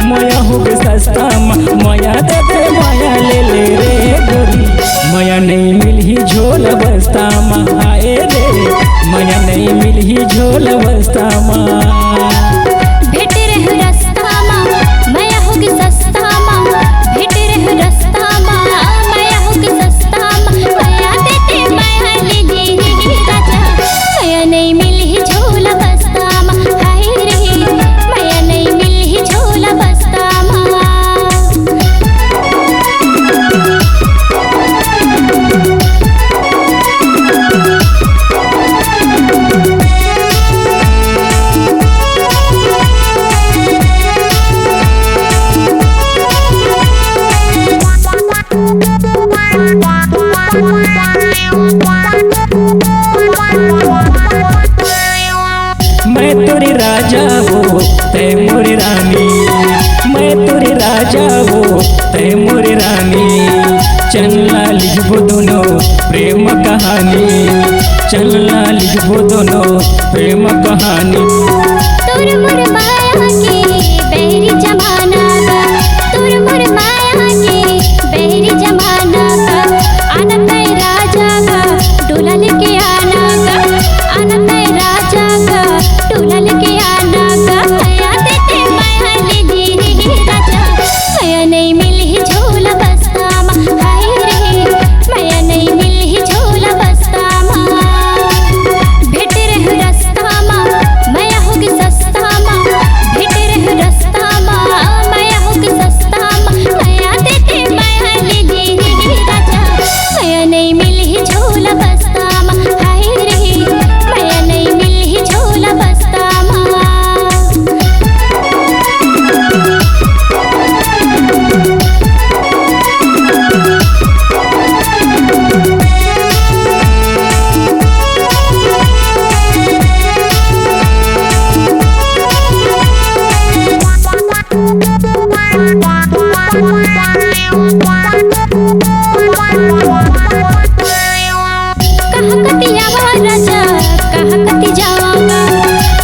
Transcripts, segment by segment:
मया हो गे सस्ता मया दे दे मया ले ले रे गोरी। मया नहीं मिलही झोल बस्ता आए रे, मया नहीं मिलही झोल बस्ता भेट रह रास्ता मया हो गे सस्ता भेट रह रास्ता मया हो गे सस्ता मया देते मया ले ले रे राजा। मया नहीं मिलही झोल बस्ता हाय रे, मया नहीं मिलही झोल बस्ता मैं तोरी राजा हो तै मोरी रानी, मैं तोरी राजा हो तै मोरी रानी। चलना लिखबो दोनों प्रेम कहानी, चलना लिखबो दोनों प्रेम कहानी। तोर मोर माया के बैरी जमाना का, तोर मोर माया के बैरी जमाना का। आना तै राजा का डोला लेके आना का, आना तै राजा का डोला लेके आना का। मया देते मया ले ले रे राजा। मया नहीं मिलही झोला बस्ता हाय रे, मया नहीं मिलही झोला बस्ता भेट रह रास्ता मया हो गे सस्ता भेट रह रास्ता मया हो गे सस्ता मया देते मया ले ले रे राजा। मया नहीं मिलही झोला बस्ता हाय रे, मया नहीं मिलही झोला बस्ता कहाँ कति आवा राजा कहाँ कति जावांगा,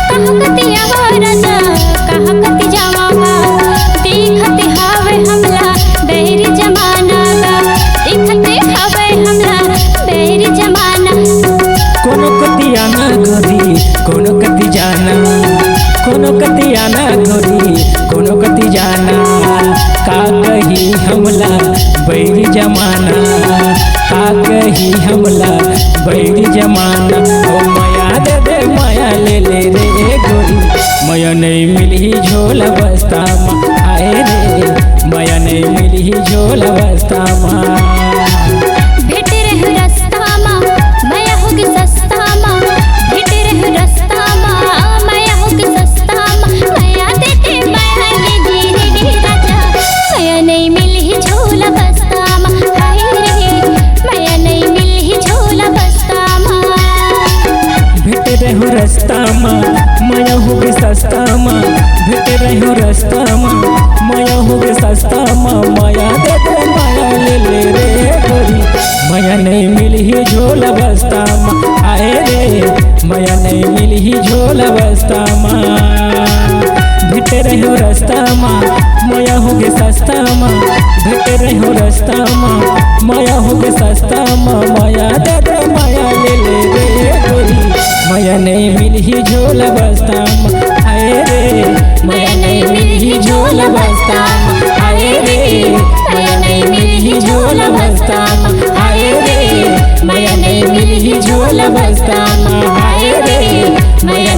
कहाँ कति आवा राजा कहाँ कति जावांगा। देखते हावे हमला बैरी जमाना का, देखते हावे हमला बैरी जमाना। कोनो कति आना गोरी कोनो कति जाना, कोनो कति आना गोरी कोनो कति जाना। का कही हमला बैरी जमाना, का कही हमला बैरी जमाना। ओ मया दे दे मया ले ले रे गोरी। मया नहीं मिलही झोल बस्ता आए रे, मया नहीं मिलही झोल बस्ता भेट रह रास्ता मया हो गे सस्ता भेट रह रास्ता मया हो गे सस्ता मया देते मया ले ले रे राजा। मया नहीं मिलही झोला बस्ता हाय रे, मया नहीं मिलही झोला बस्ता भेट रहो रास्ता मया हो गे सस्ता भेट रहो रास्ता मया हो गे सस्ता मया दे दे मया ले ले रे गोरी। मया नहीं मिलही झोल बस्ता आए रे, मया नहीं मिलही झोल बस्ता भेट रहो रास्ता मया हो गे सस्ता भेट रहो रास्ता मया हो गे सस्ता मया दे दे मया ले ले रे गोरी। मया नहीं मिलही झोल बस्ता आए रे, मया नहीं मिलही झोल बस्ता आए रे, मया नहीं मिलही झोल बस्ता आए रे, मया नहीं मिलही झोल बस्ता आए रे, मया